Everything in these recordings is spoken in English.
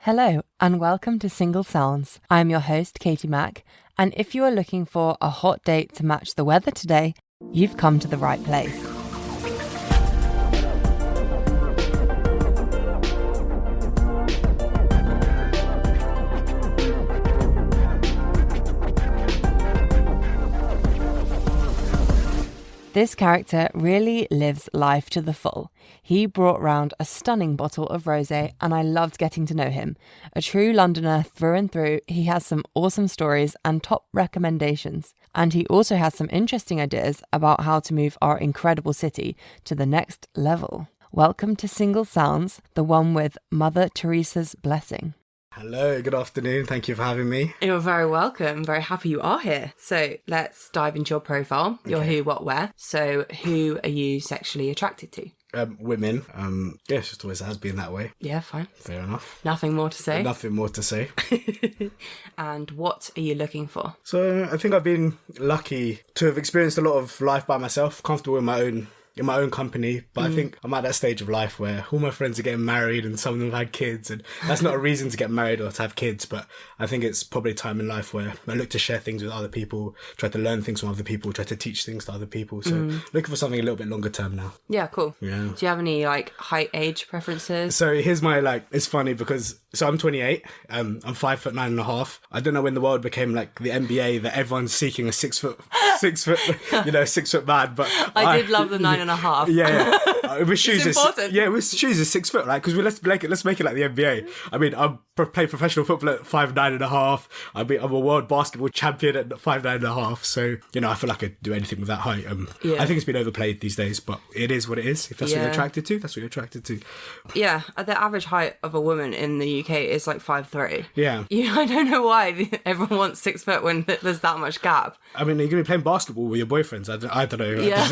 Hello and welcome to Single Sounds. I'm your host, Katie Mack, and if you are looking for a hot date to match the weather today, you've come to the right place. This character really lives life to the full. He brought round a stunning bottle of rosé and I loved getting to know him. A true Londoner through and through, he has some awesome stories and top recommendations. And he also has some interesting ideas about how to move our incredible city to the next level. Welcome to Single Sounds, the one with Mother Teresa's blessing. Hello, good afternoon. Thank you for having me. You're very welcome. Very happy you are here. So let's dive into your profile, your who, what, where. So who are you sexually attracted to? Women. Yeah, it just always has been that way. Yeah, fine. Fair enough. Nothing more to say? Nothing more to say. And what are you looking for? So I think I've been lucky to have experienced a lot of life by myself, comfortable in my own company, but I think I'm at that stage of life where all my friends are getting married and some of them have had kids, and that's not a reason to get married or to have kids, but I think it's probably a time in life where I look to share things with other people, try to learn things from other people, try to teach things to other people, so looking for something a little bit longer term now. Yeah, cool. Yeah. Do you have any height, age preferences? So here's my it's funny because I'm 28, I'm 5'9.5". I don't know when the world became like the NBA that everyone's seeking a 6 foot 6 foot man, but I did love the 9.5. Yeah. With shoes, it's important. With shoes is 6 foot, right? Because let's make it like the NBA. I mean, I play professional football at 5'9.5". I'm a world basketball champion at 5'9.5". So I feel like I could do anything with that height. I think it's been overplayed these days, but it is what it is. If that's what you're attracted to, that's what you're attracted to. Yeah, the average height of a woman in the UK is like 5'3". Yeah. I don't know why everyone wants 6 foot when there's that much gap. I mean, you're going to be playing basketball with your boyfriends. I don't know. Yeah.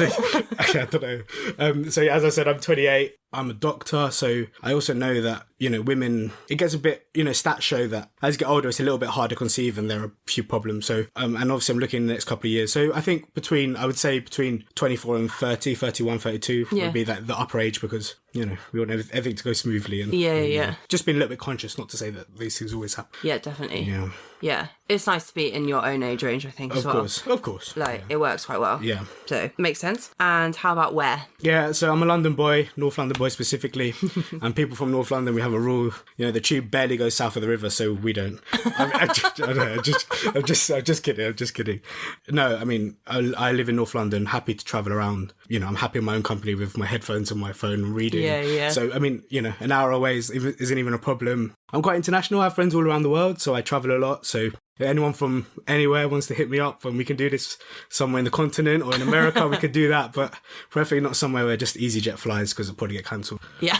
I don't know. So as I said, I'm 28. I'm a doctor, so I also know that, women, it gets a bit, stats show that as you get older, it's a little bit harder to conceive and there are a few problems. So, and obviously I'm looking in the next couple of years. So I think between 24 and 30, 31, 32 would be like the upper age because, we want everything to go smoothly. And Yeah. Just being a little bit conscious, not to say that these things always happen. Yeah, definitely. Yeah. Yeah. It's nice to be in your own age range, I think, as well. Of course. It works quite well. Yeah. So, it makes sense. And how about where? Yeah, so I'm a London boy, North London boy specifically, and people from North London, we have a rule, the tube barely goes south of the river, so we don't. I'm just kidding. No, I mean, I live in North London, happy to travel around. I'm happy in my own company with my headphones on my phone reading. Yeah. So, I mean, an hour away isn't even a problem. I'm quite international, I have friends all around the world, so I travel a lot, so if anyone from anywhere wants to hit me up and we can do this somewhere in the continent or in America, we could do that, but preferably not somewhere where just EasyJet flies because it'll probably get cancelled. Yeah,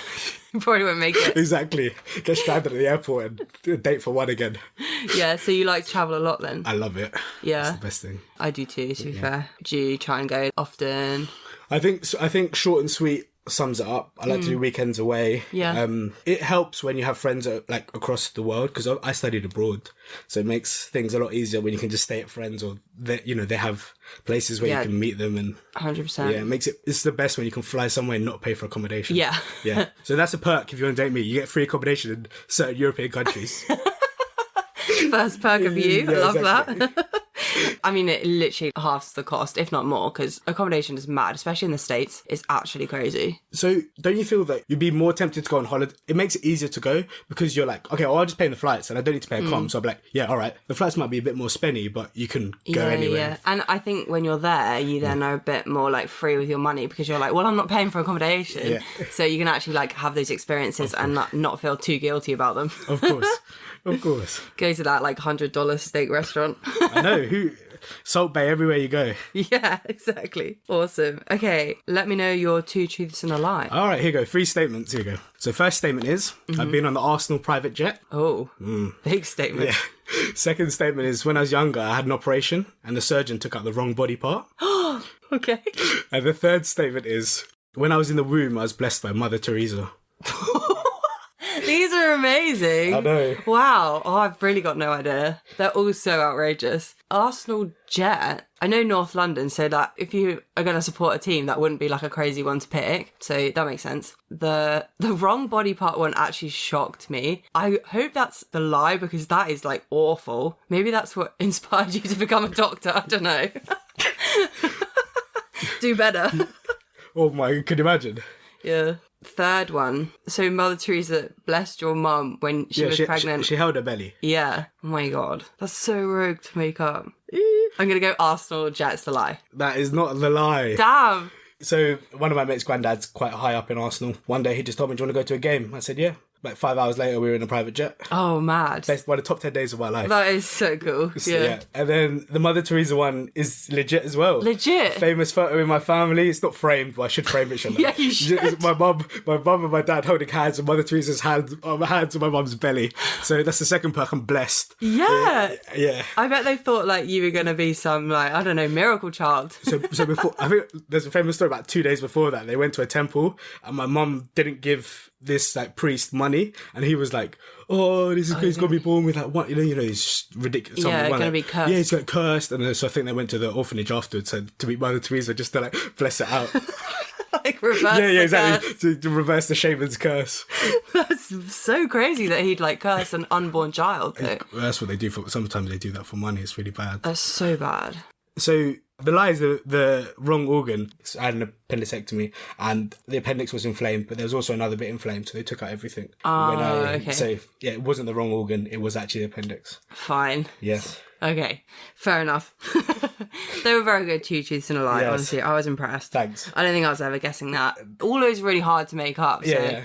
probably won't make it. Exactly. Get stranded at the airport and do a date for one again. Yeah, so you like to travel a lot then? I love it. Yeah. It's the best thing. I do too, to be fair. Do you try and go often? I think short and sweet sums it up. I like to do weekends away. Yeah. It helps when you have friends across the world because I studied abroad, so it makes things a lot easier when you can just stay at friends or they have places where you can meet them and 100%. Yeah, it's the best when you can fly somewhere and not pay for accommodation. Yeah. So that's a perk if you want to date me. You get free accommodation in certain European countries. First perk of you. Yeah, I love exactly. that. I mean, it literally halves the cost, if not more, because accommodation is mad, especially in the States. It's actually crazy. So don't you feel that you'd be more tempted to go on holiday? It makes it easier to go because you're like, okay, well, I'll just pay the flights and I don't need to pay a comm. So I'm like, yeah, all right. The flights might be a bit more spenny, but you can go anywhere. Yeah. And I think when you're there, you then are a bit more free with your money because you're like, well, I'm not paying for accommodation. Yeah. So you can actually have those experiences and not feel too guilty about them. Of course. Of course. Go to that $100 steak restaurant. I know. Salt Bay everywhere you go. Yeah, exactly. Awesome. Okay, let me know your 2 truths and a lie. All right, here you go. 3 statements. Here you go. So first statement is, I've been on the Arsenal private jet. Oh, big statement. Yeah. Second statement is, when I was younger, I had an operation and the surgeon took out the wrong body part. Okay. And the third statement is, when I was in the womb, I was blessed by Mother Teresa. These are amazing. I know. Wow. Oh, I've really got no idea. They're all so outrageous. Arsenal jet. I know North London, so that if you are going to support a team, that wouldn't be like a crazy one to pick. So that makes sense. The wrong body part one actually shocked me. I hope that's the lie because that is like awful. Maybe that's what inspired you to become a doctor. I don't know. Do better. Oh my, could you imagine? Yeah. Third one. So Mother Teresa blessed your mum when she was pregnant. She held her belly. Yeah. Oh my God. That's so rogue to make up. I'm going to go Arsenal Jets the lie. That is not the lie. Damn. So one of my mates' granddad's quite high up in Arsenal. One day he just told me, do you want to go to a game? I said, yeah. Like 5 hours later, we were in a private jet. Oh, mad. That's one of the top 10 days of my life. That is so cool. Yeah. And then the Mother Teresa one is legit as well. Legit? Famous photo in my family. It's not framed, but I should frame it, shouldn't I? Yeah, you should. My mum and my dad holding hands, and Mother Teresa's hands on my mum's belly. So that's the second perk. I'm blessed. Yeah. Yeah. I bet they thought like you were going to be some like, I don't know, miracle child. So before, I think there's a famous story about 2 days before that. They went to a temple and my mum didn't give this like priest money, and he was like, "Oh, he's gonna be born with like what? You know, he's ridiculous. Yeah, gonna be cursed. Yeah, he's got cursed." And then, so I think they went to the orphanage afterwards to meet Mother Teresa just to like bless it out. Like reverse. Yeah, exactly. To reverse the shaman's curse. That's so crazy that he'd like curse an unborn child. Though. That's what they do for. Sometimes they do that for money. It's really bad. That's so bad. So the lie is the wrong organ. I had an appendicectomy and the appendix was inflamed, but there was also another bit inflamed, so they took out everything. Okay. So yeah, it wasn't the wrong organ, it was actually the appendix. Fine. Yes. Okay, fair enough. They were very good, two truths and a lie, honestly. I was impressed. Thanks. I don't think I was ever guessing that. All those really hard to make up, so Yeah.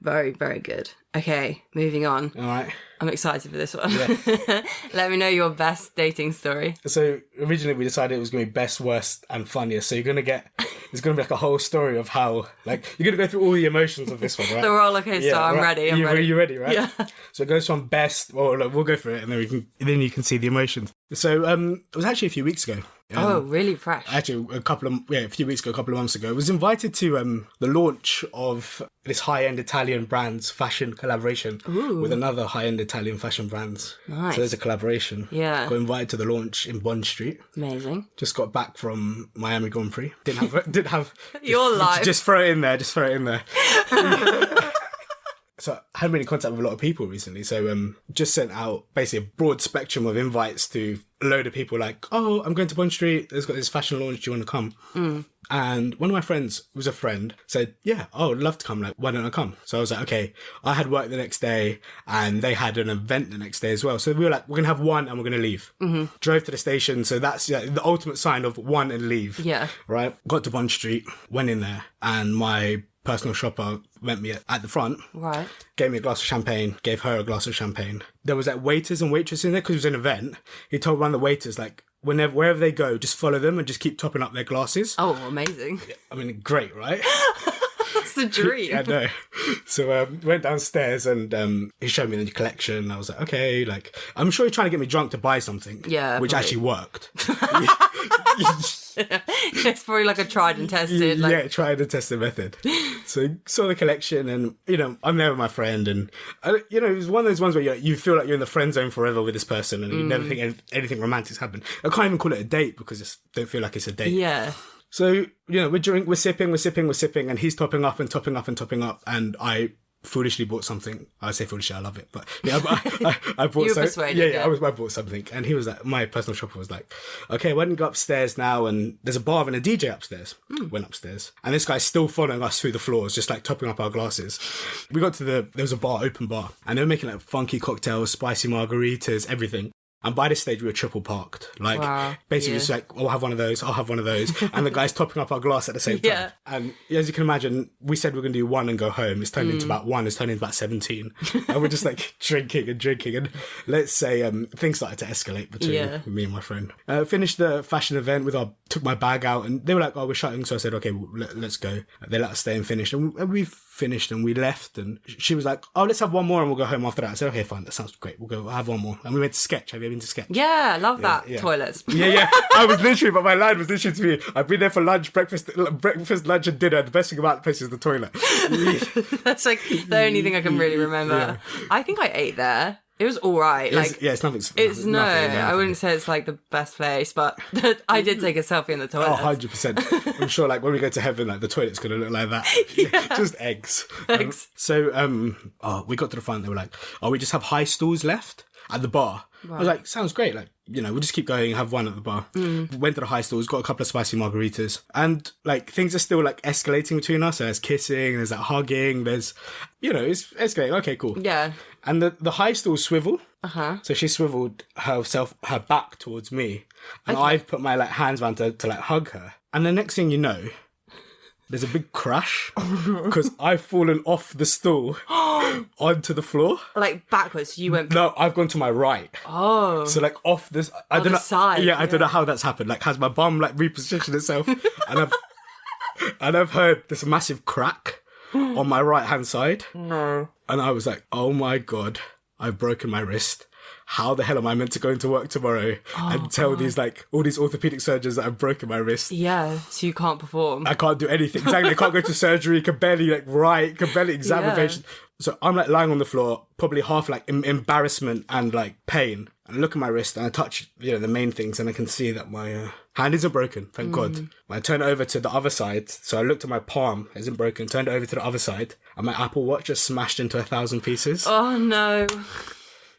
very, very good. Okay, moving on. All right. I'm excited for this one. Yeah. Let me know your best dating story. So originally we decided it was going to be best, worst and funniest. So it's going to be like a whole story of how, like, you're going to go through all the emotions of this one, right? The roller coaster, I'm ready. I'm ready. You ready, right? Yeah. So it goes from best, well, look, we'll go for it and then you can see the emotions. So it was actually a few weeks ago. Oh, really fresh. Actually, a few weeks ago, a couple of months ago, I was invited to the launch of this high-end Italian brand's fashion collaboration with another high-end Italian fashion brands. Nice. So there's a collaboration. Yeah. Got invited to the launch in Bond Street. Amazing. Just got back from Miami Grand Prix. Didn't have Your life. Just throw it in there. So I haven't been in contact with a lot of people recently, so just sent out basically a broad spectrum of invites to a load of people like, oh, I'm going to Bond Street, there's got this fashion launch, do you want to come? And one of my friends, who was a friend, said, yeah, I would love to come, like, why don't I come? So I was like, okay, I had work the next day and they had an event the next day as well. So we were like, we're going to have one and we're going to leave. Drove to the station, so that's the ultimate sign of one and leave. Yeah. Right? Got to Bond Street, went in there, and my personal shopper met me at the front. Right. Gave me a glass of champagne, gave her a glass of champagne. There was like waiters and waitresses in there because it was an event. He told one of the waiters, like, wherever they go, just follow them and just keep topping up their glasses. Oh, amazing. I mean, great, right? That's the dream. I know. So went downstairs and he showed me the collection. I was like, okay, like, I'm sure he's trying to get me drunk to buy something. Yeah, which probably. actually worked. It's probably like a tried and tested. Like... Yeah, tried and tested method. So saw the collection and, I'm there with my friend and, it was one of those ones where you feel like you're in the friend zone forever with this person and you never think anything romantic's happened. I can't even call it a date because I don't feel like it's a date. Yeah. So, we're sipping, and he's topping up and topping up and topping up, and I foolishly bought something. I say foolishly, I love it, but yeah, I bought you were something. persuaded, Yeah, I bought something, and he was like, my personal shopper was like, okay, why don't you go upstairs now? And there's a bar and a DJ upstairs. Went upstairs, and this guy's still following us through the floors, just like topping up our glasses. We got to there was a bar, open bar, and they were making like funky cocktails, spicy margaritas, everything. And by this stage, we were triple parked. Like, basically, it's like, I'll have one of those. And the guy's topping up our glass at the same time. Yeah. And as you can imagine, we said we're going to do one and go home. It's turned into about one. It's turned into about 17. And we're just like drinking. And let's say things started to escalate between me and my friend. Finished the fashion event took my bag out. And they were like, oh, we're shutting. So I said, okay, well, let's go. They let us stay and finish. And we finished and we left, and she was like, oh, let's have one more and we'll go home after that. I said, okay, fine, that sounds great. We'll have one more. And we went to Sketch. Have you been to Sketch? Yeah, love that. Toilets. Yeah. But my line was literally to me, I've been there for lunch, breakfast, lunch and dinner. The best thing about the place is the toilet. That's like the only thing I can really remember. Yeah. I think I ate there. It was all right. It's nothing. I wouldn't say it's like the best place, but I did take a selfie in the toilet. Oh, 100%. I'm sure like when we go to heaven, like the toilet's going to look like that. Just eggs. We got to the front. They were like, oh, we just have high stools left at the bar. Right. I was like, sounds great. Like, we'll just keep going and have one at the bar. Went to the high stools, got a couple of spicy margaritas. And like things are still like escalating between us. So there's kissing, there's that hugging, there's, it's escalating. Okay, cool. Yeah. And the high stools swivel. So she swiveled her back towards me. And I've put my like hands around to like hug her. And the next thing you know, there's a big crash because I've fallen off the stool onto the floor. Like backwards, you went... No, I've gone to my right. Oh. So like off this... I don't know. Side. Yeah, I don't know how that's happened. Like has my bum like repositioned itself and I've heard this massive crack on my right hand side. No. And I was like, oh my God, I've broken my wrist. How the hell am I meant to go into work tomorrow and tell these like all these orthopedic surgeons that I've broken my wrist? Yeah, so you can't perform. I can't do anything. Exactly, I can't go to surgery. Can barely examine patients. So I'm like lying on the floor, probably half like embarrassment and like pain. And I look at my wrist and I touch the main things, and I can see that my hand isn't broken. Thank God. I turn it over to the other side. So I looked at my palm, it isn't broken. Turned it over to the other side, and my Apple Watch just smashed into 1,000 pieces. Oh no.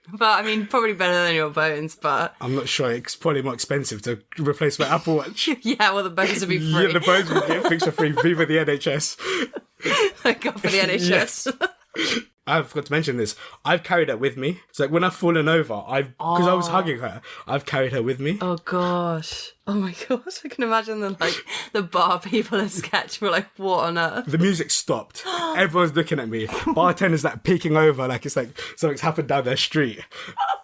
But, I mean, probably better than your bones, but... I'm not sure. It's probably more expensive to replace my Apple Watch. Yeah, well, the bones would be free. Yeah, the bones would get fixed for free. Viva the NHS. Thank God for the NHS. Yes. I forgot to mention this. I've carried her with me. So, like, when I've fallen over, because I was hugging her, I've carried her with me. Oh, gosh. Oh, my gosh. I can imagine the bar people at Sketch were like, what on earth? The music stopped. Everyone's looking at me. Bartender's, like, peeking over like it's like something's happened down their street.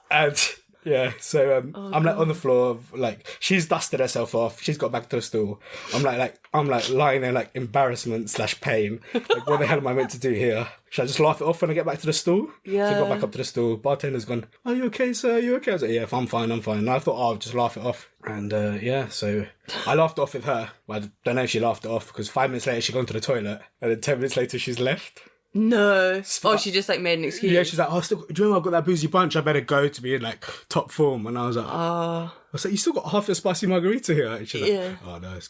And... yeah, so I'm like on the floor, like she's dusted herself off. She's got back to the stool. I'm like lying there, like embarrassment / pain. Like, what the hell am I meant to do here? Should I just laugh it off when I get back to the stool? Yeah. So I got back up to the stool. Bartender's gone, are you okay, sir? Are you okay? I was like, yeah, I'm fine. And I thought, I'll just laugh it off. And so I laughed it off with her. Well, I don't know if she laughed it off because 5 minutes later she'd gone to the toilet, and then 10 minutes later she's left. No. Oh, she just like made an excuse. Yeah, she's like, do you remember I got that boozy bunch? I better go to be in like top form. And I was like, I was like, you still got half your spicy margarita here. And she's like, oh no, it's,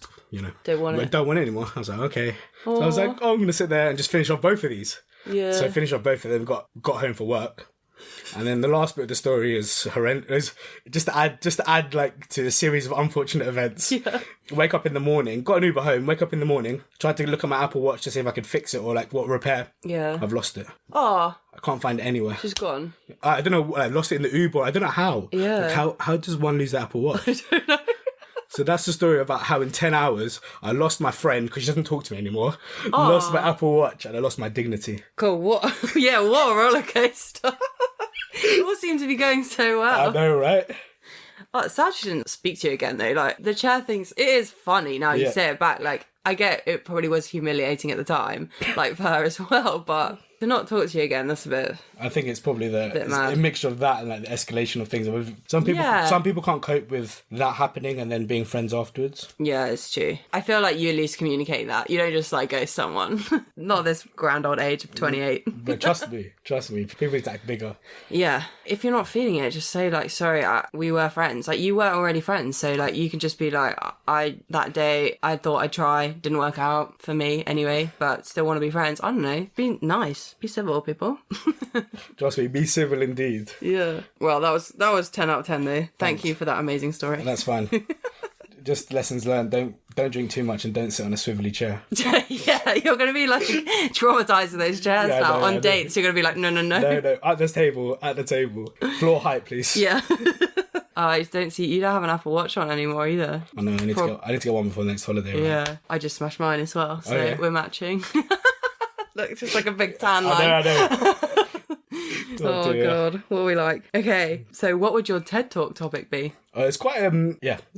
don't want it. Don't want it anymore. I was like, okay. So I was like, I'm going to sit there and just finish off both of these. Yeah. So I finished off both of them, got home for work. And then the last bit of the story is horrendous. Just to add like to a series of unfortunate events. Yeah. Wake up in the morning, got an Uber home, wake up in the morning, tried to look at my Apple Watch to see if I could fix it or like what repair. Yeah. I've lost it. Oh. I can't find it anywhere. She's gone. I don't know, I lost it in the Uber. I don't know how. Yeah. Like how does one lose the Apple Watch? I don't know. So that's the story about how in 10 hours I lost my friend because she doesn't talk to me anymore. Lost my Apple Watch and I lost my dignity. Cool. What? Yeah, what a roller coaster. It all seemed to be going so well. I know, right? Oh, sad she didn't speak to you again, though. Like, the chair things, it is funny now you say it back. Like, I get it probably was humiliating at the time, like, for her as well, but to not talk to you again, that's a bit... I think it's probably a mixture of that and like the escalation of things. Some people can't cope with that happening and then being friends afterwards. Yeah, it's true. I feel like you at least communicate that. You don't just like ghost someone. Not this grand old age of 28. But trust me, people need to act bigger. Yeah. If you're not feeling it, just say like, sorry, we were friends. Like you were already friends. So like you can just be like, that day I thought I'd try, didn't work out for me anyway, but still want to be friends. I don't know. Be nice. Be civil, people. Trust me, be civil indeed. Yeah. Well, that was 10 out of 10 though. Thank you for that amazing story. That's fine. Just lessons learned. Don't drink too much and don't sit on a swivelly chair. Yeah, you're going to be like traumatised with those chairs now. On dates, you're going to be like, no. No, at the table. Floor height, please. Yeah. I don't see, you don't have an Apple Watch on anymore either. I know, I need to get one before the next holiday. Right? Yeah, I just smashed mine as well, so we're matching. Look, it's just like a big tan line. I know. Oh God, what are we like? Okay, so what would your TED Talk topic be? It's quite,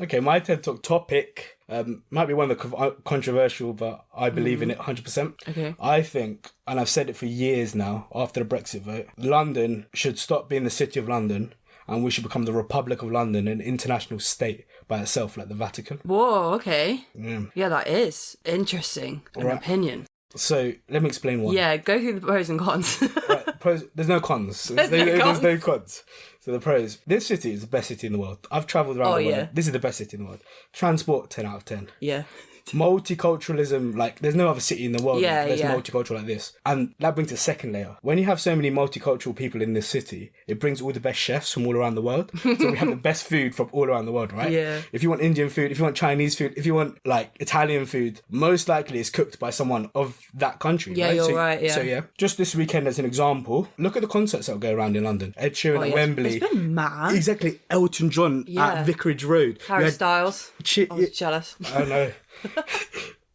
okay, my TED Talk topic Might be one of the controversial, but I believe in it 100%. Okay. I think, and I've said it for years now, after the Brexit vote, London should stop being the City of London, and we should become the Republic of London, an international state by itself, like the Vatican. Whoa, okay. Yeah. Yeah, that is interesting. An opinion. So let me explain why. Yeah, go through the pros and cons. Right, pros, there's no cons. There's no cons. So the pros. This city is the best city in the world. I've travelled around the world. Yeah. This is the best city in the world. Transport, 10 out of 10. Yeah. Multiculturalism, like there's no other city in the world that's yeah. multicultural like this. And that brings a second layer. When you have so many multicultural people in this city, it brings all the best chefs from all around the world. So we have the best food from all around the world, right? Yeah. If you want Indian food, if you want Chinese food, if you want like Italian food, most likely it's cooked by someone of that country. Yeah, right? you're right, yeah. So yeah, just this weekend as an example, look at the concerts that will go around in London. Ed Sheeran at Wembley. It's been mad. Exactly. Elton John at Vicarage Road. Harry Styles. I was jealous. I know.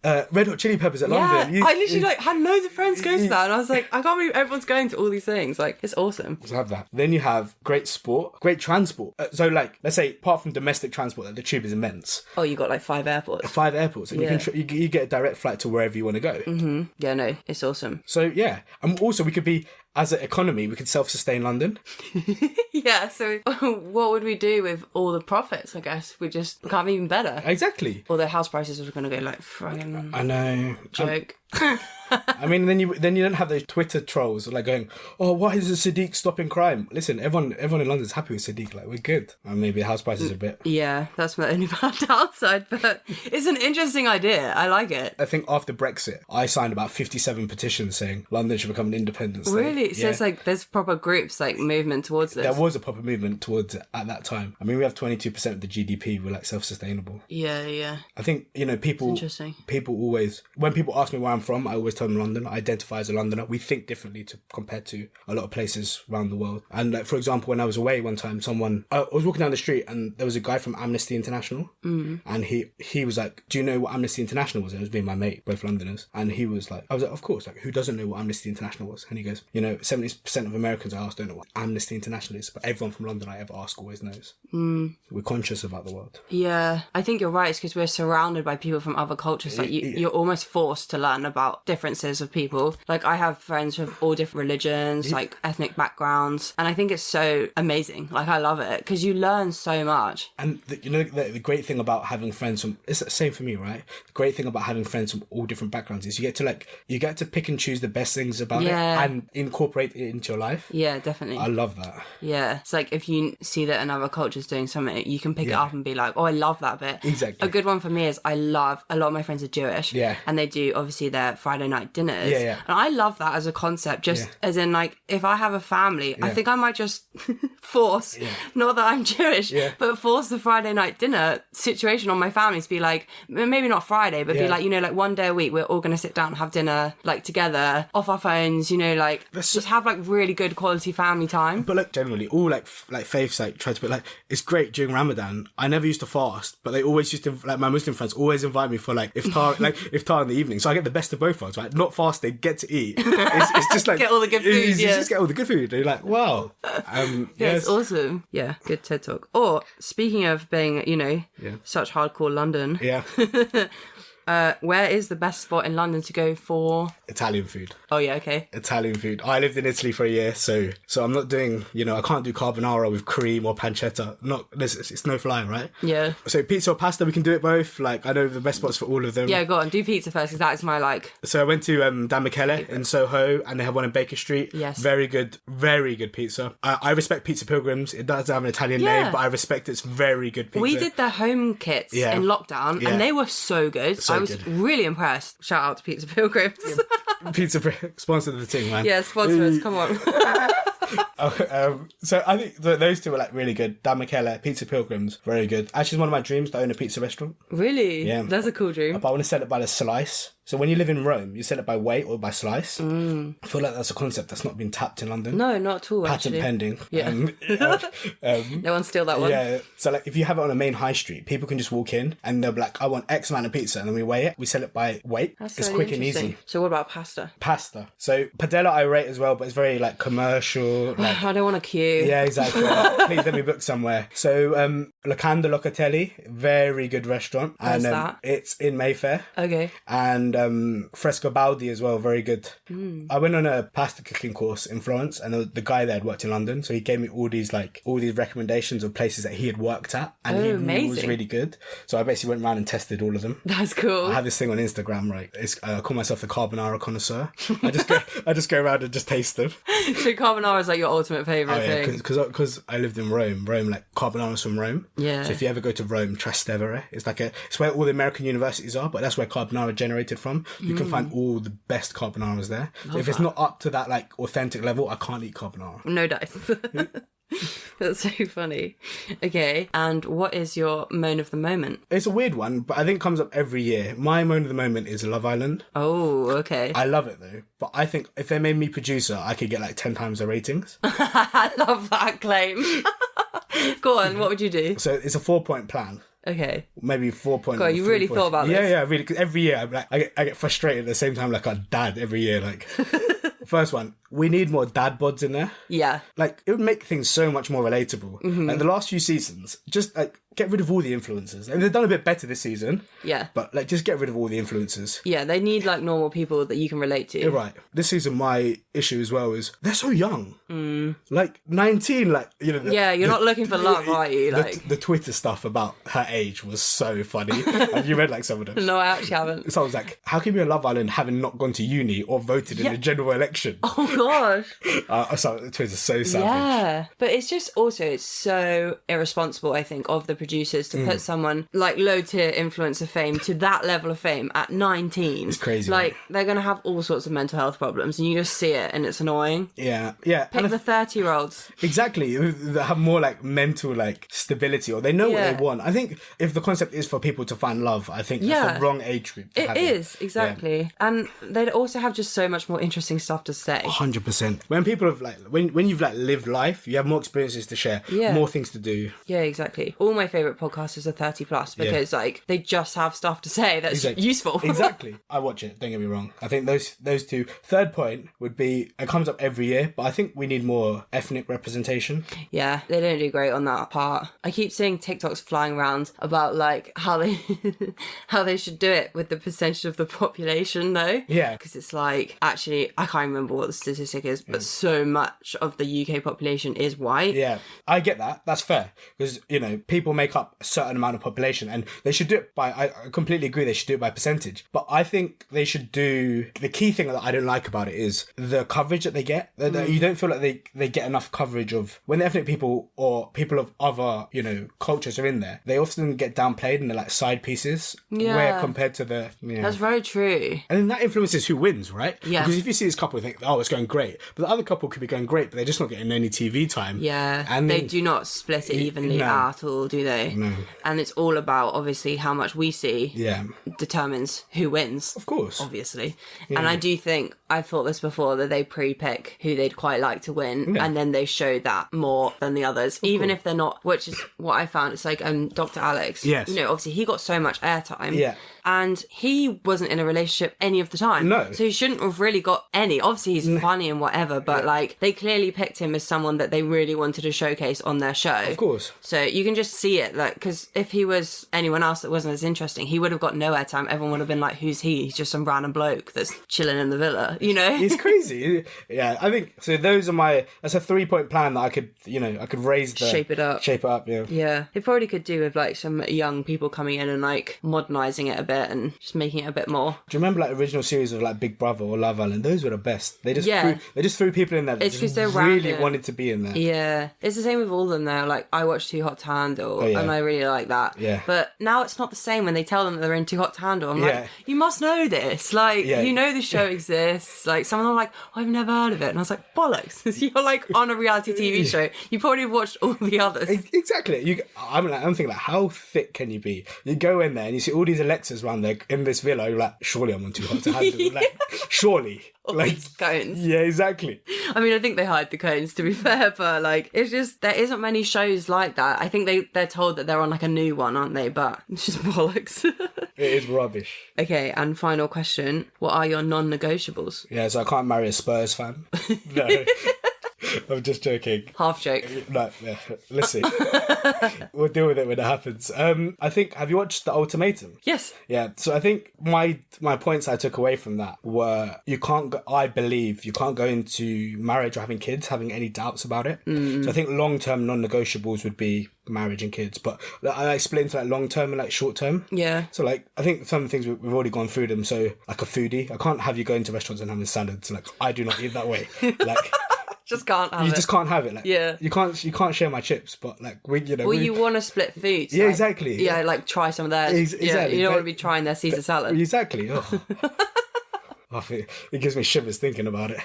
Red Hot Chili Peppers at London. I literally had loads of friends go to that, and I was like, I can't believe everyone's going to all these things. Like, it's awesome. So have that. Then you have great sport, great transport. So like, let's say, apart from domestic transport, like, the tube is immense. Oh, you got like 5 airports. 5 airports, and you get a direct flight to wherever you want to go. Mm-hmm. Yeah, no, it's awesome. So yeah, and also we could be, as an economy, we could self-sustain London. Yeah, so what would we do with all the profits, I guess? We just become even better. Exactly. Although house prices are going to go like friggin' I know. joke. I mean, then you don't have those Twitter trolls like going, "Oh, why is the Sadiq stopping crime?" Listen, everyone in London's happy with Sadiq. Like, we're good. And maybe the house prices a bit. Yeah, that's my only bad downside, but it's an interesting idea. I like it. I think after Brexit, I signed about 57 petitions saying London should become an independent state. Really? So it's like there's proper groups like movement towards this. There was a proper movement towards it at that time. I mean, we have 22% of the GDP. We're like self-sustainable. Yeah. I think, people. It's interesting. People always, when people ask me where I'm from, I always tell them London. I identify as a Londoner. We think differently compared to a lot of places around the world. And like, for example, when I was away one time, I was walking down the street and there was a guy from Amnesty International, and he was like, "Do you know what Amnesty International was?" And it was me and my mate, both Londoners, and he was like, I was like, "Of course, like who doesn't know what Amnesty International was?" And he goes, 70% of Americans I ask don't know what Amnesty International is, but everyone from London I ever ask always knows. We're conscious about the world. Yeah, I think you're right. It's because we're surrounded by people from other cultures. Like you're almost forced to learn about differences of people. Like I have friends with all different religions, like ethnic backgrounds, and I think it's so amazing. Like I love it because you learn so much. And the great thing about having friends from, it's the same for me, right? The great thing about having friends from all different backgrounds is you get to pick and choose the best things about it and incorporate it into your life. Yeah, definitely. I love that. Yeah, it's like if you see that another culture's doing something, you can pick it up and be like, "Oh, I love that bit." Exactly. A good one for me is a lot of my friends are Jewish. Yeah. And they do obviously their Friday night dinners. Yeah. And I love that as a concept, just as in like if I have a family, I think I might just force, not that I'm Jewish, but force the Friday night dinner situation on my family to be like, maybe not Friday, but be like, like one day a week we're all going to sit down and have dinner like together, off our phones, like just have like really good quality family time. But like generally all like faiths like try to put like, it's great during Ramadan. I never used to fast, but they always used to, like my Muslim friends always invite me for like iftar, iftar in the evening. So I get the best of both worlds, right? Not fasting, get to eat. It's just like get all the good food. You just get all the good food. You're like, wow. It's awesome. Yeah, good TED Talk. Or speaking of being, such hardcore London. Yeah. Where is the best spot in London to go for Italian food? Oh yeah, okay. Italian food. I lived in Italy for a year, so I'm not doing, I can't do carbonara with cream or pancetta. It's no fly, right? Yeah. So pizza or pasta, we can do it both. Like, I know the best spots for all of them. Yeah, go on, do pizza first, because that is my like. So I went to Dan Michele in Soho, and they have one in Baker Street. Yes. Very good pizza. I respect Pizza Pilgrims. It does have an Italian name, but I respect its very good pizza. We did their home kits in lockdown, and they were so good. I was really impressed. Shout out to Pizza Pilgrims. Pizza sponsor the team, man. Yeah, sponsor us. Come on. So I think those two were like really good. Dan Michele, Pizza Pilgrims, very good. Actually, it's one of my dreams to own a pizza restaurant. Really? Yeah. That's a cool dream. But I want to sell it by the slice. So when you live in Rome, you sell it by weight or by slice. I feel like that's a concept that's not been tapped in London. No, not at all, Patent pending. Yeah. No one steal that one. Yeah. So like if you have it on a main high street, people can just walk in and they'll be like, I want X amount of pizza, and then we weigh it. We sell it by weight. That's it's really quick and easy. So what about pasta? Pasta. So padella I rate as well, but it's very like commercial. schedule. Like, I don't want to queue. yeah, exactly. Please let me book somewhere. So, Locanda Locatelli, very good restaurant. Where's and that? It's in Mayfair. Okay. And Fresco Baldi as well, very good. I went on a pasta cooking course in Florence, and the guy there had worked in London, so he gave me all these recommendations of places that he had worked at, and he knew it was really good. So I basically went around and tested all of them. That's cool. I have this thing on Instagram, right? I call myself the carbonara connoisseur. I just go around and just taste them. So carbonara is like your ultimate favourite thing. Because I lived in Rome. Like carbonara's from Rome. Yeah. So if you ever go to Rome, Trastevere, it's where all the American universities are, but that's where carbonara generated from. You can find all the best carbonaras there. So if it's not up to that like authentic level, I can't eat carbonara. No dice. That's so funny. Okay, and what is your moan of the moment? It's a weird one, but I think it comes up every year. My moan of the moment is Love Island. Oh, okay. I love it though, but I think if they made me producer, I could get like 10 times the ratings. I love that claim. Go on, what would you do? So it's a 4-point plan. Okay. Maybe 4 point. God, you really thought about this. Yeah, really. Because every year, I get frustrated at the same time, like our dad every year. Like, first one, we need more dad bods in there. Yeah. Like, it would make things so much more relatable. Like, the last few seasons, just, like, get rid of all the influencers. And they've done a bit better this season. Yeah. But, like, just get rid of all the influencers. Yeah, they need, like, normal people that you can relate to. You're right. This season, my issue as well is they're so young. Like, 19, like, you know. Yeah, you're not looking for love, are you? Like, the Twitter stuff about her age was so funny. Have you read, like, some of them? No, I actually haven't. So I was like, how can you be on Love Island having not gone to uni or voted in the general election? Oh, gosh. So Twitter's so savage. Yeah. But it's just also, it's so irresponsible, I think, of the producers to put someone like low tier influencer fame to that level of fame at 19. It's crazy. Like, they're going to have all sorts of mental health problems and you just see it and it's annoying. Yeah. Pick the 30-year-olds. Exactly. They have more like mental like stability, or they know what they want. I think if the concept is for people to find love, I think that's the wrong age group to have it is, exactly. Yeah. And they'd also have just so much more interesting stuff to say. 100%. When people have like, when you've like lived life, you have more experiences to share, more things to do. Yeah, exactly. All my favourite podcasters are 30 plus because like they just have stuff to say that's useful. Exactly. I watch it, don't get me wrong. I think those two. Third point would be, it comes up every year, but I think we need more ethnic representation. Yeah, they don't do great on that part. I keep seeing TikToks flying around about like how they should do it with the percentage of the population though. Yeah. Because it's like, actually, I can't remember what the statistic is, but so much of the UK population is white. Yeah, I get that. That's fair. Because, you know, people make up a certain amount of population and they should do it by, I completely agree, they should do it by percentage. But I think they should do, the key thing that I don't like about it is the coverage that they get. You don't feel like they get enough coverage of, when the ethnic people or people of other, you know, cultures are in there, they often get downplayed and they're like side pieces. Yeah. Where compared to the, you know. That's very true. And then that influences who wins, right? Yeah. Because if you see this couple, you think, oh, it's going great. But the other couple could be going great, but they're just not getting any TV time. Yeah. And they do not split it evenly at all, do they? No. And it's all about, obviously, how much we see determines who wins. Of course. Obviously. Yeah. And I do think, I've thought this before, that they pre-pick who they'd quite like to win, and then they show that more than the others, even if they're not, which is what I found. It's like Dr. Alex. Yes. You know, obviously he got so much airtime. Yeah. And he wasn't in a relationship any of the time. No. So he shouldn't have really got any. Obviously he's funny and whatever, but like they clearly picked him as someone that they really wanted to showcase on their show. Of course. So you can just see it, like, because if he was anyone else that wasn't as interesting, he would have got no airtime. Everyone would have been like, who's he? He's just some random bloke that's chilling in the villa, you know? It's crazy. Yeah, I think, so those are that's a 3-point plan that I could, you know, I could raise Shape it up, yeah. Yeah. It probably could do with like some young people coming in and like modernising it a bit and just making it a bit more. Do you remember like original series of like Big Brother or Love Island? Those were the best. They just threw people in there that just they're really random. wanted to be in there. Yeah. It's the same with all of them though. Like I watched Too Hot to Handle and I really like that. Yeah. But now it's not the same when they tell them that they're in Too Hot to Handle. I'm like, you must know this. Like, you know the show exists. Like someone will like, I've never heard of it. And I was like, bollocks. You're like on a reality TV show. You probably watched all the others. Exactly. I'm thinking like, how thick can you be? You go in there and you see all these Alexas around there in this villa. You're like, surely I'm on Too Hot to Handle. Like, surely. All like these cones. Yeah, exactly. I mean, I think they hide the cones, to be fair, but like, it's just, there isn't many shows like that. I think they're told that they're on like a new one, aren't they? But it's just bollocks. It is rubbish. Okay, and final question. What are your non-negotiables? Yeah, so I can't marry a Spurs fan. No. I'm just joking. Half joke. No, yeah, let's see. We'll deal with it when it happens. I think, have you watched The Ultimatum? Yes. Yeah, so I think my points I took away from that were I believe you can't go into marriage or having kids having any doubts about it. So I think long-term non-negotiables would be marriage and kids, but I split into like long-term and like short-term. Yeah. So like, I think some things we've already gone through them. So like a foodie, I can't have you go into restaurants and having salads. Like, I do not eat that way. Like, just can't have you it. just can't have it. Like, yeah. You can't share my chips, but like you want to split foods. Yeah, like, exactly. Yeah, like try some of theirs. Exactly. Yeah, you don't want to be trying their Caesar salad. Exactly. Oh. It gives me shivers thinking about it.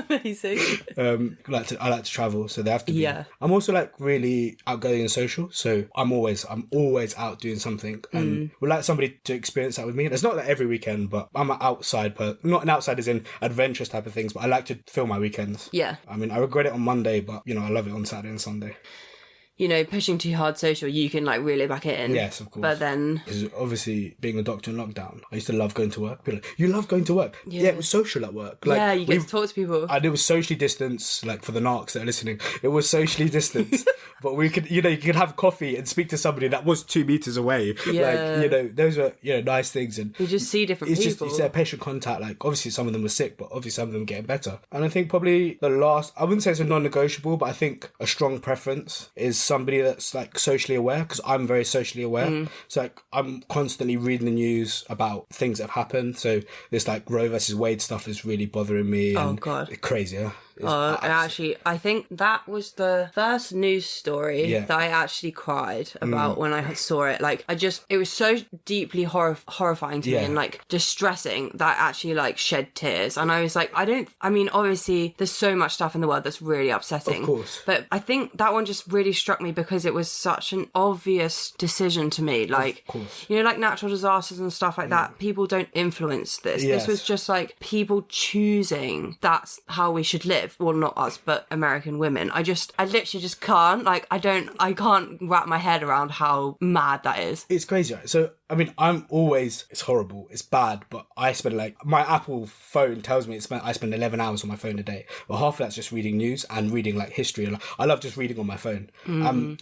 Amazing. I like to travel, so they have to be. Yeah. I'm also like really outgoing and social, so I'm always out doing something, and would like somebody to experience that with me. It's not like every weekend, but I'm an outside not an outside as in adventurous type of things, but I like to fill my weekends. Yeah. I mean, I regret it on Monday, but I love it on Saturday and Sunday. Pushing too hard social, you can like reel it back in. Yes, of course. But then... Because obviously, being a doctor in lockdown, I used to love going to work. People are like, you love going to work? Yeah, it was social at work. Like, yeah, you get to talk to people. And it was socially distanced, like for the narcs that are listening, it was socially distanced. But we could, you could have coffee and speak to somebody that was 2 meters away. Yeah. Like, those were, nice things. And you just see different people. It's patient contact. Like, obviously some of them were sick, but obviously some of them were getting better. And I think probably the last, I wouldn't say it's a non-negotiable, but I think a strong preference is somebody that's like socially aware, because I'm very socially aware. So like I'm constantly reading the news about things that have happened. So this like Roe versus Wade stuff is really bothering me. Oh God, it's crazy. Yeah? I think that was the first news story that I actually cried about when I saw it. Like, it was so deeply horrifying to me and like distressing that I actually like shed tears. And I was like, obviously there's so much stuff in the world that's really upsetting. Of course. But I think that one just really struck me because it was such an obvious decision to me. Like, like natural disasters and stuff like that, people don't influence this. Yes. This was just like people choosing that's how we should live. Well, not us, but American women. I literally just can't. Like, I can't wrap my head around how mad that is. It's crazy, right? So, I mean, it's horrible, it's bad, but I spend my Apple phone tells me I spend 11 hours on my phone a day, but half of that's just reading news and reading like history. And I love just reading on my phone.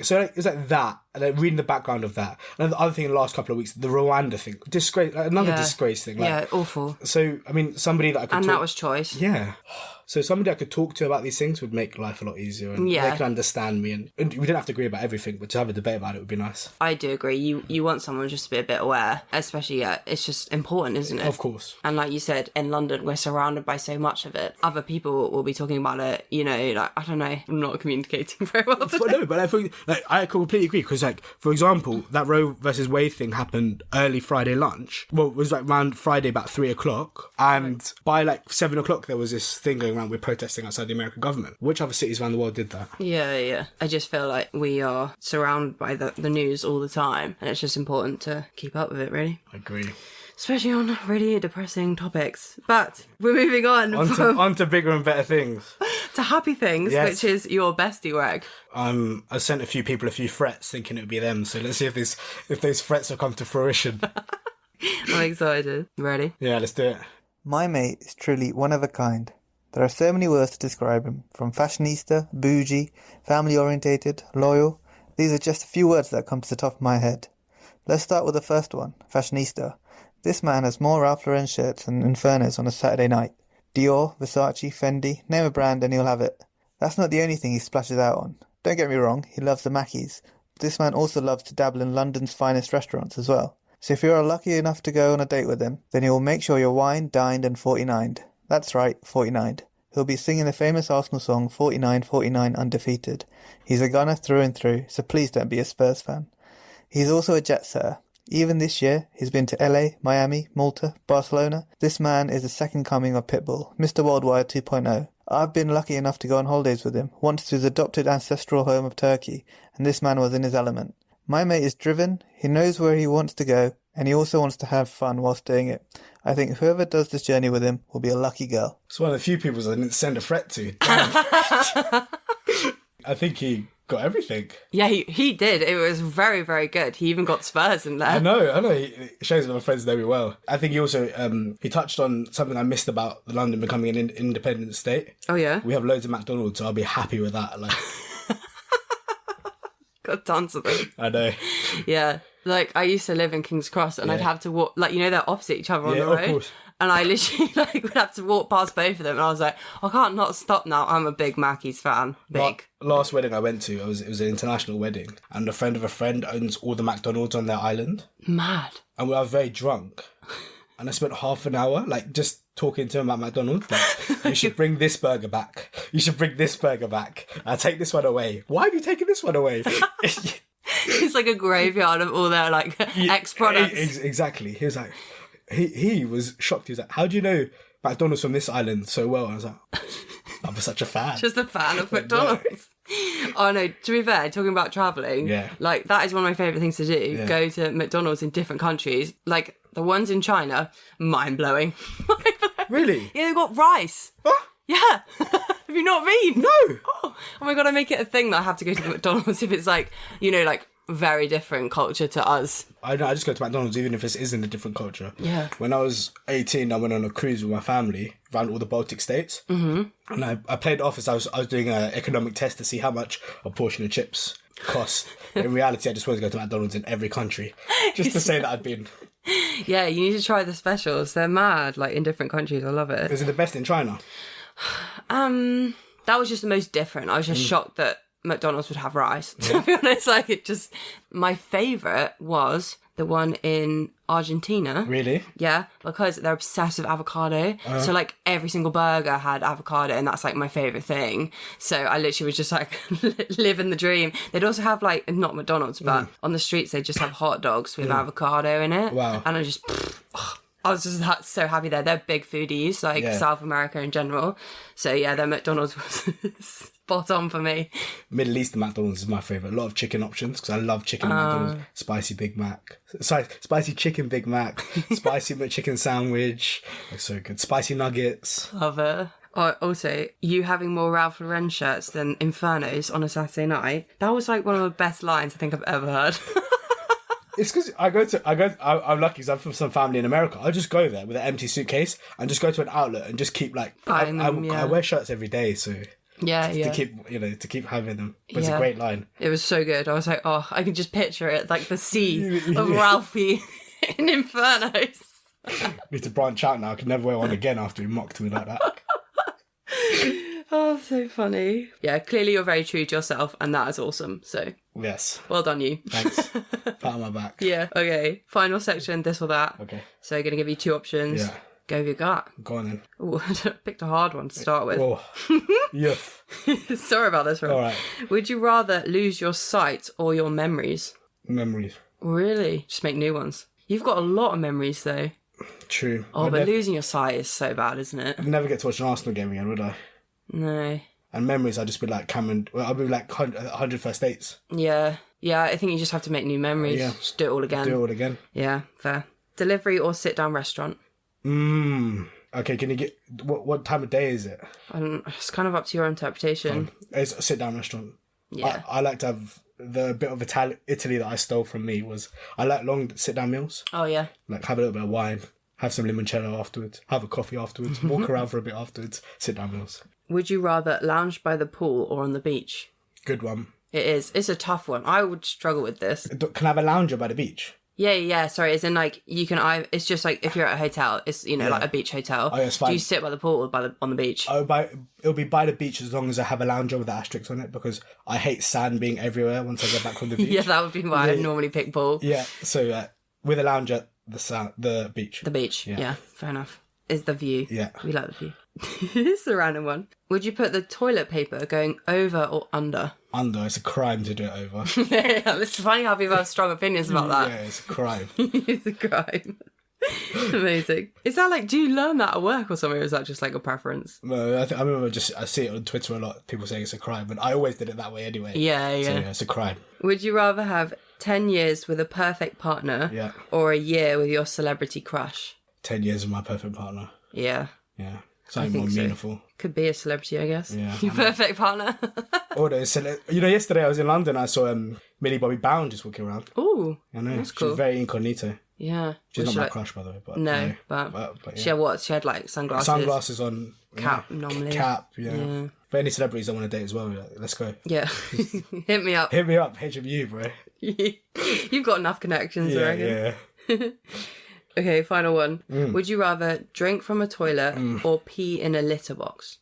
So like, it's like that, and then reading the background of that. And the other thing in the last couple of weeks, the Rwanda thing, disgrace, like, another disgrace thing. Like, yeah, awful. So, I mean, somebody that I could that was choice. Yeah. So somebody I could talk to about these things would make life a lot easier, and they can understand me, and we didn't have to agree about everything, but to have a debate about it would be nice. I do agree. You want someone just to be a bit aware, especially it's just important, isn't it? Of course. And like you said, in London we're surrounded by so much of it. Other people will be talking about it, like, I don't know, I'm not communicating very well today. No, but I completely agree, because like, for example, that Roe versus Wade thing happened early Friday lunch. Well, it was like around Friday about 3:00, and by like 7:00 there was this thing going around, we're protesting outside the American government. Which other cities around the world did that? Yeah. I just feel like we are surrounded by the news all the time, and it's just important to keep up with it, really. I agree. Especially on really depressing topics. But we're moving on to bigger and better things. To happy things, which is your bestie work. I sent a few people a few threats thinking it would be them, so let's see if those threats will come to fruition. I'm excited. Ready? Yeah, let's do it. My mate is truly one of a kind. There are so many words to describe him, from fashionista, bougie, family-orientated, loyal. These are just a few words that come to the top of my head. Let's start with the first one, fashionista. This man has more Ralph Lauren shirts than Infernos on a Saturday night. Dior, Versace, Fendi, name a brand and he'll have it. That's not the only thing he splashes out on. Don't get me wrong, he loves the Mackies. But this man also loves to dabble in London's finest restaurants as well. So if you're lucky enough to go on a date with him, then he will make sure you're wined, dined and 49'd. That's right, 49'd. He'll be singing the famous Arsenal song 49, 49 undefeated. He's a gunner through and through, so please don't be a Spurs fan. He's also a jet setter. Even this year, he's been to LA, Miami, Malta, Barcelona. This man is the second coming of Pitbull, Mr. Worldwide 2.0. I've been lucky enough to go on holidays with him, once to his adopted ancestral home of Turkey, and this man was in his element. My mate is driven, he knows where he wants to go, and he also wants to have fun whilst doing it. I think whoever does this journey with him will be a lucky girl. It's one of the few people I didn't send a threat to. Damn. I think he got everything. Yeah, he did. It was very, very good. He even got Spurs in there. I know. It shows that my friends know me well. I think he also, he touched on something I missed about London becoming an independent state. Oh, yeah? We have loads of McDonald's, so I'll be happy with that. Like, got tons of them. I know. Yeah. Like, I used to live in King's Cross and I'd have to walk, like, you know, they're opposite each other on the road. Of course. And I literally, like, would have to walk past both of them. And I was like, I can't not stop now. I'm a big Mackey's fan. Big. Last wedding I went to, it was an international wedding. And a friend of a friend owns all the McDonald's on their island. Mad. And we were very drunk. And I spent half an hour, like, just talking to him about McDonald's. Like, you should bring this burger back. You should bring this burger back. I'll take this one away. Why are you taking this one away? It's like a graveyard of all their, like, ex-products. Exactly. He was like, he was shocked. He was like, how do you know McDonald's from this island so well? And I was like, I'm such a fan. Just a fan of McDonald's. Oh no, to be fair, talking about travelling, like that is one of my favourite things to do. Yeah. Go to McDonald's in different countries. Like the ones in China, mind-blowing. Really? Yeah, they've got rice. What? Yeah. Have you not been? No. Oh my God, I make it a thing that I have to go to the McDonald's if it's like, you know, like very different culture to us. I know, I just go to McDonald's even if it isn't a different culture. Yeah. When I was 18, I went on a cruise with my family around all the Baltic states. Mm-hmm. And I played it off as I was doing an economic test to see how much a portion of chips cost. In reality, I just wanted to go to McDonald's in every country just to say that I'd been. Yeah, you need to try the specials. They're mad, like in different countries. I love it. Is it the best in China? That was just the most different. I was just shocked that McDonald's would have rice. To be honest, like it just. My favourite was the one in Argentina. Really? Yeah, because they're obsessed with avocado. So like every single burger had avocado, and that's like my favourite thing. So I literally was just like living the dream. They'd also have like not McDonald's, but on the streets they just have hot dogs with avocado in it. Wow. And I was just so happy there. They're big foodies, like South America in general. So yeah, their McDonald's was spot on for me. Middle Eastern McDonald's is my favourite. A lot of chicken options because I love chicken in McDonald's. Spicy Big Mac. Sorry, spicy chicken Big Mac. Spicy McChicken sandwich. It's so good. Spicy nuggets. Love it. Also, you having more Ralph Lauren shirts than Infernos on a Saturday night. That was like one of the best lines I think I've ever heard. It's because I'm lucky because I'm from some family in America. I just go there with an empty suitcase and just go to an outlet and just keep like buying them. I wear shirts every day, so to keep having them. But it's a great line. It was so good. I was like, oh, I can just picture it, like the sea of Ralphie in Infernos. Need to branch out now. I can never wear one again after he mocked me like that. Oh, so funny. Yeah, clearly you're very true to yourself, and that is awesome. So yes, well done, you. Thanks. Pat on my back. Yeah. Okay. Final section. This or that. Okay. So I'm gonna give you two options. Yeah. Go with your gut. Go on then. Ooh, I picked a hard one to start with. Oh. Yuff. Sorry about this, Rob. All right. Would you rather lose your sight or your memories? Memories. Really? Just make new ones. You've got a lot of memories, though. True. Oh, but losing your sight is so bad, isn't it? I'd never get to watch an Arsenal game again, would I? No. And memories, I'd just be like Cameron. Well, I'd be like 100 first dates. Yeah. Yeah, I think you just have to make new memories. Yeah. Just do it all again. Do it all again. Yeah, fair. Delivery or sit-down restaurant? Okay, can you get... What time of day is it? It's kind of up to your interpretation. It's a sit-down restaurant. Yeah. I like to have... The bit of Italy that I stole from me was... I like long sit-down meals. Oh, yeah. Like, have a little bit of wine, have some limoncello afterwards, have a coffee afterwards, walk around for a bit afterwards, sit-down meals. Would you rather lounge by the pool or on the beach? Good one. It is. It's a tough one. I would struggle with this. Can I have a lounger by the beach? Yeah. Sorry, as in like you can. It's just like if you're at a hotel, it's like a beach hotel. Oh, yeah, it's fine. Do you sit by the pool or on the beach? It'll be by the beach as long as I have a lounger with the asterisk on it because I hate sand being everywhere once I get back from the beach. Yeah, that would be why I normally pick pool. Yeah. So with a lounger, the beach. The beach. Yeah. Fair enough. Is the view. Yeah. We like the view. It's a random one. Would you put the toilet paper going over or under? Under. It's a crime to do it over. Yeah, it's funny how people have strong opinions about that. Yeah, it's a crime. It's a crime. Amazing. Is that like, do you learn that at work or something, or is that just like a preference? No, I remember I see it on Twitter a lot, people saying it's a crime, but I always did it that way anyway. Yeah. So yeah, it's a crime. Would you rather have 10 years with a perfect partner or a year with your celebrity crush? 10 years with my perfect partner. Yeah. Yeah. Something more meaningful. Could be a celebrity, I guess. Yeah. Your perfect partner. Yesterday I was in London. I saw Millie Bobby Brown just walking around. Ooh, I know. that's cool. She's very incognito. Yeah. She's not my crush, by the way. But no, but yeah. She had what? She had like sunglasses. Sunglasses on. Cap, normally. Cap, yeah. But any celebrities I want to date as well, let's go. Yeah. Hit me up. Hit me up, HMU, bro. You've got enough connections, I reckon. Yeah. Okay, final one. Would you rather drink from a toilet or pee in a litter box?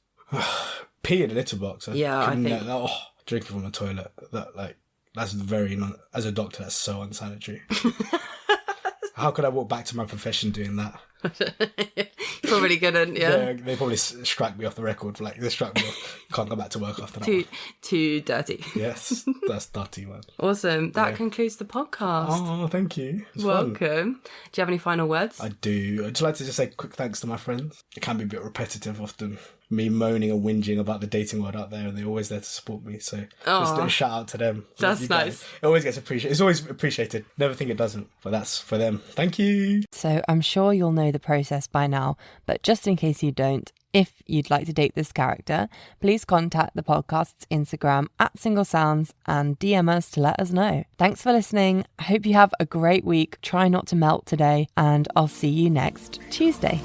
Pee in a litter box? I think. Drinking from a toilet. That's very, as a doctor, that's so unsanitary. How could I walk back to my profession doing that? Probably couldn't, yeah. They probably struck me off the record. They struck me off. Can't go back to work after that. Too dirty. Yes, that's dirty, man. Awesome. That concludes the podcast. Oh, thank you. Welcome. Fun. Do you have any final words? I do. I'd just like to say quick thanks to my friends. It can be a bit repetitive often. Me moaning and whinging about the dating world out there, and they're always there to support me. So just a shout out to them. That's nice. It always gets appreciated. It's always appreciated. Never think it doesn't, but that's for them. Thank you. So I'm sure you'll know the process by now, but just in case you don't, if you'd like to date this character, please contact the podcast's Instagram @SingleSounds and DM us to let us know. Thanks for listening. I hope you have a great week. Try not to melt today, and I'll see you next Tuesday.